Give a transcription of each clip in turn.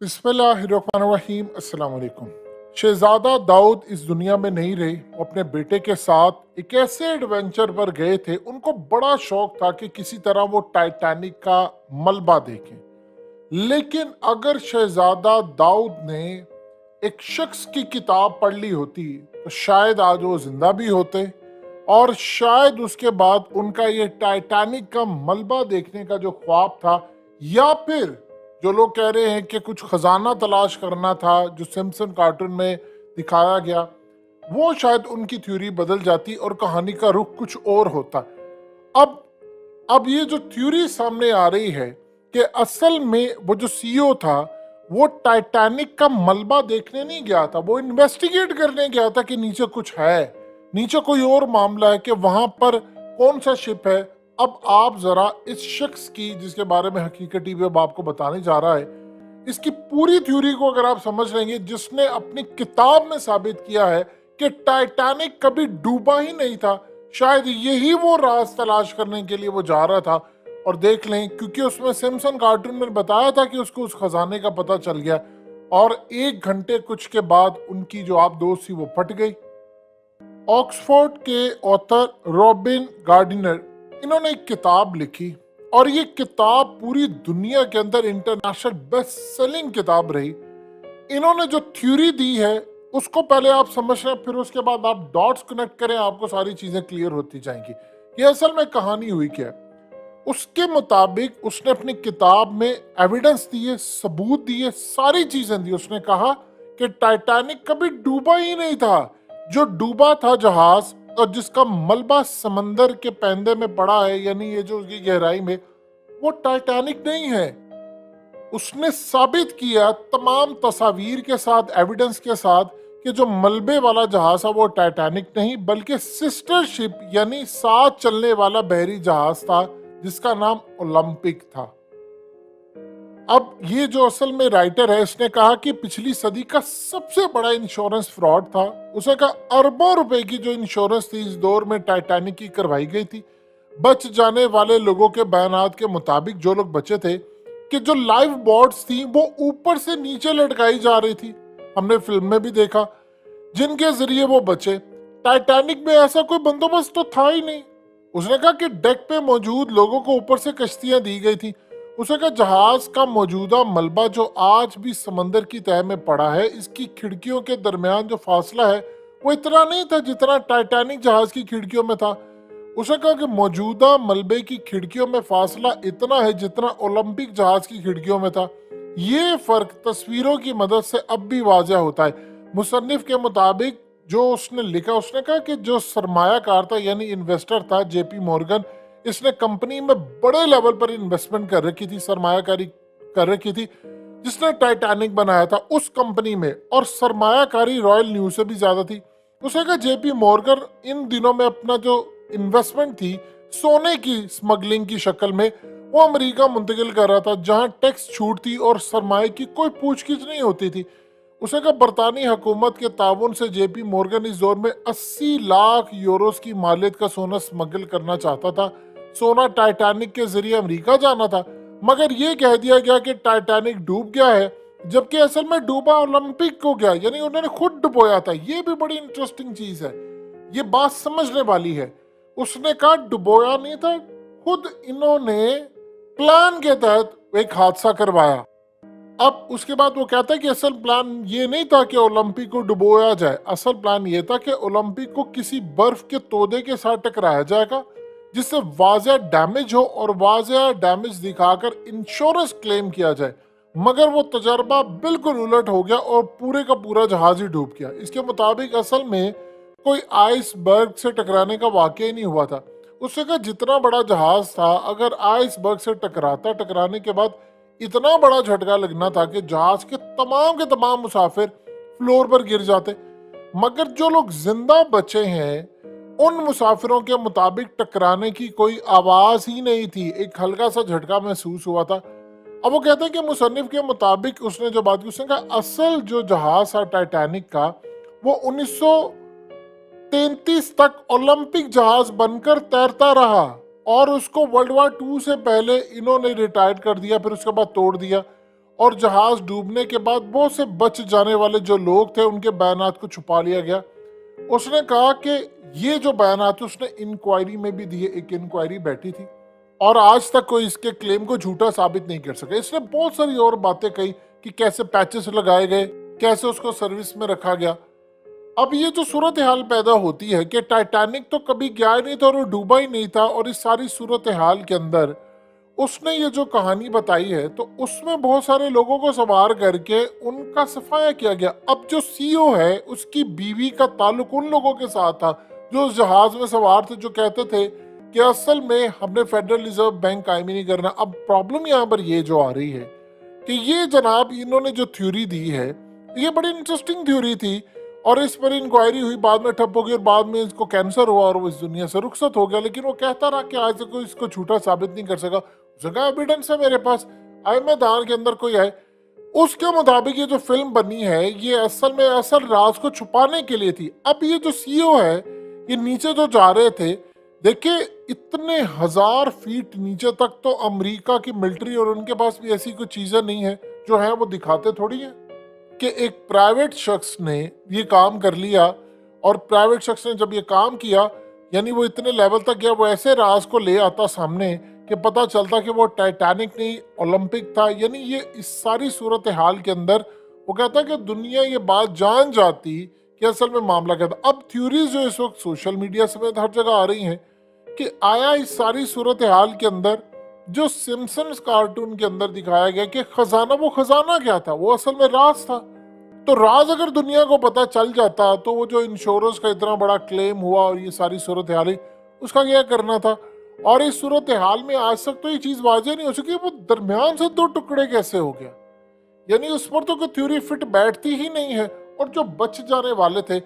बिस्मिल्लाहिर्रहमानिर्रहीम। अस्सलाम वालेकुम। शहजादा दाऊद इस दुनिया में नहीं रहे। वो अपने बेटे के साथ एक ऐसे एडवेंचर पर गए थे। उनको बड़ा शौक था कि किसी तरह वो टाइटैनिक का मलबा देखें। लेकिन अगर शहजादा दाऊद ने एक शख्स की किताब पढ़ ली होती तो शायद आज वो जिंदा भी होते, और शायद उसके बाद उनका ये टाइटैनिक का मलबा देखने का जो ख्वाब था, या फिर जो लोग कह रहे हैं कि कुछ खजाना तलाश करना था जो सिम्पसन कार्टून में दिखाया गया, वो शायद उनकी थ्योरी बदल जाती और कहानी का रुख कुछ और होता। अब अब ये जो थ्योरी सामने आ रही है कि असल में वो जो सीईओ था वो टाइटैनिक का मलबा देखने नहीं गया था, वो इन्वेस्टिगेट करने गया था कि नीचे कुछ है, नीचे कोई और मामला है, कि वहां पर कौन सा शिप है। अब आप जरा इस शख्स की, जिसके बारे में हकीकत टीवी अब आपको बताने जा रहा है, इसकी पूरी थ्योरी को अगर आप समझ लेंगे, जिसने अपनी किताब में साबित किया है कि टाइटैनिक कभी डूबा ही नहीं था, शायद यही वो राज तलाश करने के लिए वो जा रहा था। और देख लें, क्योंकि उसमें सिम्पसन कार्टून में बताया था कि उसको उस खजाने का पता चल गया, और 1 घंटे कुछ के बाद उनकी जो आप दोस्त थी वो फट गई। ऑक्सफोर्ड के ऑथर रॉबिन गार्डिनर, इन्होंने एक किताब लिखी, और ये किताब पूरी दुनिया के अंदर इंटरनेशनल बेस्ट सेलिंग किताब रही। इन्होंने जो थ्योरी दी है उसको पहले आप समझ लें, फिर उसके बाद आप डॉट्स कनेक्ट करें, आपको सारी चीजें क्लियर होती जाएंगी ये असल में कहानी हुई क्या है। उसके मुताबिक उसने अपनी किताब में एविडेंस दिए, सबूत दिए, सारी चीजें दी। उसने कहा कि टाइटैनिक कभी डूबा ही नहीं था। जो डूबा था जहाज, और जिसका मलबा समंदर के पैंदे में पड़ा है, यानी ये जो उसकी गहराई में, वो टाइटैनिक नहीं है। उसने साबित किया तमाम तस्वीर के साथ, एविडेंस के साथ, कि जो मलबे वाला जहाज था वो टाइटैनिक नहीं बल्कि सिस्टर शिप यानी साथ चलने वाला बहरी जहाज था, जिसका नाम ओलंपिक था। अब ये जो असल में राइटर है, इसने कहा कि पिछली सदी का सबसे बड़ा इंश्योरेंस फ्रॉड था। उसने कहा अरबों रुपए की जो इंश्योरेंस थी इस दौर में टाइटैनिक की करवाई गई थी। बच जाने वाले लोगों के बयानात के मुताबिक जो लोग बचे थे, कि जो लाइफ बोट्स थी वो ऊपर से नीचे लटकाई जा रही थी, हमने फिल्म में भी देखा, जिनके जरिए वो बचे। टाइटैनिक में ऐसा कोई बंदोबस्त तो था ही नहीं। उसने कहा कि डेक पे मौजूद लोगों को ऊपर से कश्तियां दी गई थी। उसने कहा जहाज का मौजूदा मलबा जो आज भी समंदर की तह में पड़ा है, इसकी खिड़कियों के दरमियान जो फासला है वो इतना नहीं था जितना टाइटैनिक जहाज की खिड़कियों में था। उसने कहा कि मौजूदा मलबे की खिड़कियों में फासला इतना है जितना ओलंपिक जहाज की खिड़कियों में था। ये फर्क तस्वीरों की मदद से अब भी वाज़ह होता है। मुसन्निफ के मुताबिक जो उसने लिखा, उसने कहा कि जो सरमायाकार था यानी इन्वेस्टर था जेपी मॉर्गन, इसने कंपनी में बड़े लेवल पर इन्वेस्टमेंट कर रखी थी, सरमायाकारी कर रखी थी, जिसने टाइटैनिक बनाया था उस कंपनी में, और सरमायाकारी रॉयल न्यू से भी ज्यादा थी। उसने कहा जेपी मॉर्गन इन दिनों में अपना जो इन्वेस्टमेंट थी सोने की स्मगलिंग की शक्ल में, वो अमेरिका मुंतकिल कर रहा था, जहां टैक्स छूट थी और सरमाए की कोई पूछगिछ नहीं होती थी। उसे कहा बरतानी हुकूमत के ताउन से जेपी मॉर्गन इस दौर में 80 लाख यूरोस की मालियत का सोना स्मगल करना चाहता था। सोना टाइटैनिक के जरिए अमेरिका जाना था, मगर ये कह दिया गया कि टाइटैनिक डूब गया है, जबकि असल में डूबा ओलंपिक को गया, यानी उन्होंने खुद डुबोया था। ये भी बड़ी इंटरेस्टिंग चीज है, ये बात समझने वाली है। उसने कहा डुबोया नहीं था, खुद इन्होंने प्लान के तहत एक हादसा करवाया। अब उसके बाद वो कहता है कि असल प्लान ये नहीं था कि ओलंपिक को डुबोया जाए, असल प्लान ये था कि ओलंपिक को किसी बर्फ के तोदे के साथ टकराया जाएगा, जिससे वाज़ेह डैमेज हो और वाज़ेह डैमेज दिखाकर इंश्योरेंस क्लेम किया जाए। मगर वो तजर्बा बिल्कुल उलट हो गया और पूरे का पूरा जहाज ही डूब गया। इसके मुताबिक असल में कोई आइसबर्ग से टकराने का वाकया ही नहीं हुआ था। उससे कहा जितना बड़ा जहाज था, अगर आइसबर्ग से टकराता, टकराने के बाद इतना बड़ा झटका लगना था कि जहाज के तमाम मुसाफिर फ्लोर पर गिर जाते। मगर जो लोग जिंदा बचे हैं, उन मुसाफिरों के मुताबिक टकराने की कोई आवाज ही नहीं थी, एक हल्का सा झटका महसूस हुआ था। अब वो कहते हैं कि मुसन्निफ के मुताबिक उसने जो बात की, उसने कहा असल जो जहाज था टाइटैनिक का, वो 1933 तक ओलंपिक जहाज बनकर तैरता रहा, और उसको वर्ल्ड वार 2 से पहले इन्होंने रिटायर कर दिया, फिर उसके बाद तोड़ दिया। और जहाज डूबने के बाद बहुत से बच जाने वाले जो लोग थे उनके बयानात को छुपा लिया गया। उसने कहा कि ये जो बयानात उसने इंक्वायरी में भी दिए, एक इंक्वायरी बैठी थी और आज तक कोई इसके क्लेम को झूठा साबित नहीं कर सका। इसने बहुत सारी और बातें कही कि कैसे पैचेस लगाए गए, कैसे उसको सर्विस में रखा गया। अब ये जो सूरत हाल पैदा होती है कि टाइटैनिक तो कभी गया ही नहीं था और वो डूबा ही नहीं था, और इस सारी सूरत हाल के अंदर उसने ये जो कहानी बताई है तो उसमें बहुत सारे लोगों को सवार करके उनका सफाया किया गया। अब जो सीईओ है उसकी बीवी का ताल्लुक उन लोगों के साथ था जो उस जहाज में सवार थे, जो कहते थे कि असल में हमने फेडरल रिजर्व बैंक कायम ही नहीं करना। अब प्रॉब्लम यहाँ पर ये जो आ रही है कि ये जनाब इन्होंने जो थ्योरी दी है ये बड़ी इंटरेस्टिंग थ्योरी थी और इस पर इंक्वायरी हुई, बाद में ठप हो गई और बाद में इसको कैंसर हुआ और वो इस दुनिया से रुखसत हो गया। लेकिन वो कहता रहा कि आज तक कोई इसको झूठा साबित नहीं कर सका। जगह एविडेंस है मेरे पास, आए मैदान के अंदर कोई आए। उसके मुताबिक ये जो फिल्म बनी है ये असल में असल राज को छुपाने के लिए थी। अब ये जो सीईओ है ये नीचे जो जा रहे थे, देखिए इतने 1000 फीट नीचे तक तो अमेरिका की मिलिट्री और उनके पास भी ऐसी कोई चीजें नहीं है, जो है वो दिखाते थोड़ी है कि एक प्राइवेट शख्स ने ये काम कर लिया। और प्राइवेट शख्स ने जब ये काम किया यानी वो इतने लेवल तक गया, वो ऐसे राज को ले आता सामने कि पता चलता कि वो टाइटैनिक नहीं ओलंपिक था। यानी ये इस सारी सूरत हाल के अंदर वो कहता कि दुनिया ये बात जान जाती कि असल में मामला क्या था। अब थ्योरीज जो इस वक्त सोशल मीडिया समेत हर जगह आ रही हैं कि आया इस सारी सूरत हाल के अंदर जो सिम्पसन्स कार्टून के अंदर दिखाया गया कि खजाना, वो खजाना क्या था, वो असल में राज था। तो राज अगर दुनिया को पता चल जाता तो वो जो इंश्योरेंस का इतना बड़ा क्लेम हुआ और ये सारी सूरत हाल उसका क्या करना था। और इस सूरत हाल में आज तक तो ये चीज वाजे नहीं हो सकी वो दरमियान से दो टुकड़े कैसे हो गया, यानी उस पर तो कोई थ्योरी फिट बैठती ही नहीं है। और जो बच जाने वाले थे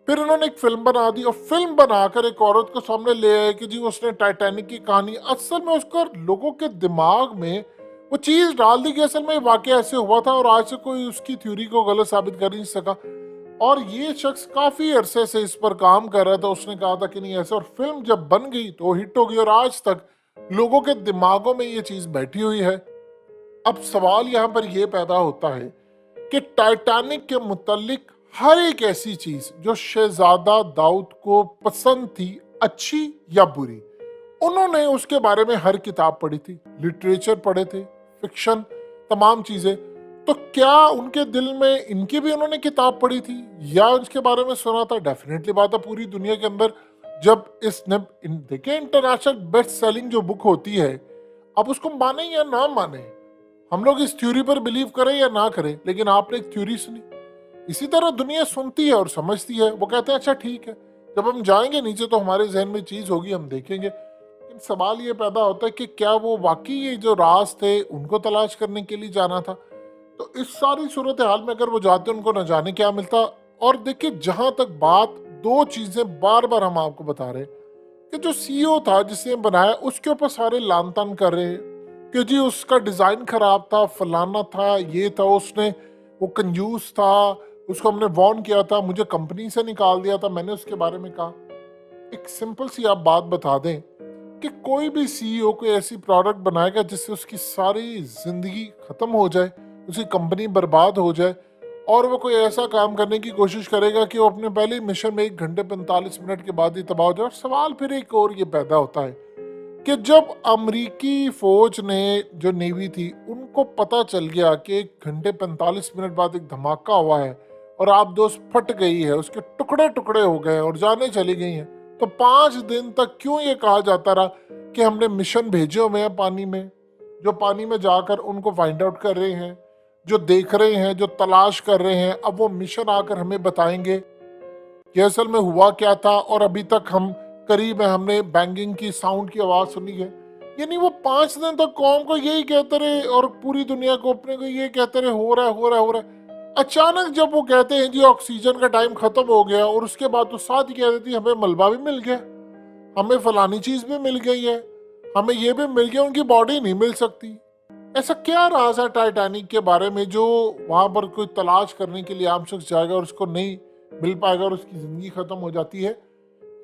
फिर उन्होंने एक फिल्म बना दी और फिल्म बनाकर एक औरत को सामने ले आए कि जी उसने टाइटैनिक की कहानी, असल में उसका लोगों के दिमाग में वो चीज डाल दी कि असल में वाकया ऐसे हुआ था और आज से कोई उसकी थ्योरी को गलत साबित कर नहीं सका। और ये शख्स काफी अरसे से इस पर काम कर रहा था, उसने कहा था कि नहीं ऐसे, और फिल्म जब बन गई तो हिट हो गई और आज तक लोगों के दिमागों में ये चीज बैठी हुई है। अब सवाल यहाँ पर यह पैदा होता है कि टाइटैनिक के मुतालिक हर एक ऐसी चीज जो शहजादा दाऊद को पसंद थी, अच्छी या बुरी, उन्होंने उसके बारे में हर किताब पढ़ी थी, लिटरेचर पढ़े थे, फिक्शन, तमाम चीजें। तो क्या उनके दिल में इनकी भी उन्होंने किताब पढ़ी थी या उसके बारे में सुना था? डेफिनेटली बात है, पूरी दुनिया के अंदर जब इसने देखिए इंटरनेशनल बेस्ट सेलिंग जो बुक होती है, अब उसको माने या ना माने, हम लोग इस थ्योरी पर बिलीव करें या ना करें, लेकिन आपने एक थ्योरी सुनी, इसी तरह दुनिया सुनती है और समझती है। वो कहते हैं अच्छा ठीक है, जब हम जाएंगे नीचे तो हमारे जहन में चीज होगी, हम देखेंगे। लेकिन सवाल ये पैदा होता है कि क्या वो वाकई ये जो राज थे उनको तलाश करने के लिए जाना था? तो इस सारी सूरत हाल में अगर वो जाते उनको न जाने क्या मिलता। और देखिए जहां तक बात, दो चीजें बार बार हम आपको बता रहे कि जो सीईओ था जिसे बनाया उसके ऊपर सारे लान तान कर रहे हैं कि जी उसका डिजाइन खराब था, फलाना था, ये था, उसने वो कंजूस था, उसको हमने वार्न किया था, मुझे कंपनी से निकाल दिया था, मैंने उसके बारे में कहा। एक सिंपल सी आप बात बता दें कि कोई भी सीईओ कोई ऐसी प्रोडक्ट बनाएगा जिससे उसकी सारी जिंदगी खत्म हो जाए, उसकी कंपनी बर्बाद हो जाए, और वो कोई ऐसा काम करने की कोशिश करेगा कि वो अपने पहले मिशन में 1 घंटे 45 मिनट के बाद ही तबाह हो जाए। और सवाल फिर एक और ये पैदा होता है कि जब अमरीकी फौज ने जो नेवी थी उनको पता चल गया कि 1 घंटे 45 मिनट बाद एक धमाका हुआ है और आप दोस्त फट गई है, उसके टुकड़े टुकड़े हो गए और जाने चली गई हैं, तो 5 दिन तक क्यों ये कहा जाता रहा कि हमने मिशन भेजे हुए हैं पानी में, जो पानी में जाकर उनको फाइंड आउट कर रहे हैं, जो देख रहे हैं, जो तलाश कर रहे हैं, अब वो मिशन आकर हमें बताएंगे कि असल में हुआ क्या था। और अभी तक हम करीब है, हमने बैंगिंग की साउंड की आवाज सुनी है। यानी वो 5 दिन तक कौम को यही कहते रहे और पूरी दुनिया को अपने को ये कहते रहे हो रहा है, हो रहा है, हो रहा है। अचानक जब वो कहते हैं जी ऑक्सीजन का टाइम खत्म हो गया और उसके बाद तो साथ ही कह देती हमें मलबा भी मिल गया, हमें फलानी चीज भी मिल गई है, हमें ये भी मिल गया, उनकी बॉडी नहीं मिल सकती। ऐसा क्या राज है टाइटैनिक के बारे में जो वहां पर कोई तलाश करने के लिए आम शख्स जाएगा और उसको नहीं मिल पाएगा और उसकी जिंदगी खत्म हो जाती है?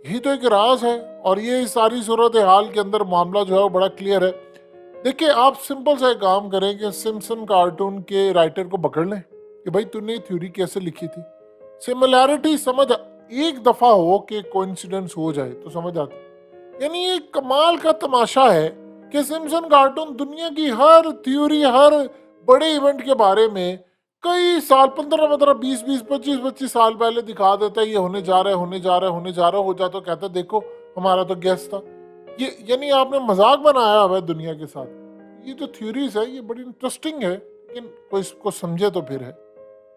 यही तो एक राज है। और ये सारी सूरत हाल के अंदर मामला जो है वो बड़ा क्लियर है। देखिए, आप सिंपल सा एक काम करें कि सिम्पसन कार्टून के राइटर को पकड़ लें कि भाई तूने ये थ्योरी कैसे लिखी थी। सिमिलैरिटी समझ एक दफा हो कि कोइंसिडेंस हो जाए तो समझ आती। यानी ये कमाल का तमाशा है कि सिम्पसन कार्टून दुनिया की हर थ्योरी, हर बड़े इवेंट के बारे में कई साल, 15-15, 20-20, 25-25 साल पहले दिखा देता है, ये होने जा रहा है, होने जा रहा है, होने जा रहा है, हो जाता, तो कहता है देखो हमारा तो गेस था। ये यानी आपने मजाक बनाया हुआ है दुनिया के साथ। ये जो थ्योरीज है ये बड़ी इंटरेस्टिंग है, लेकिन कोई इसको समझे तो फिर है।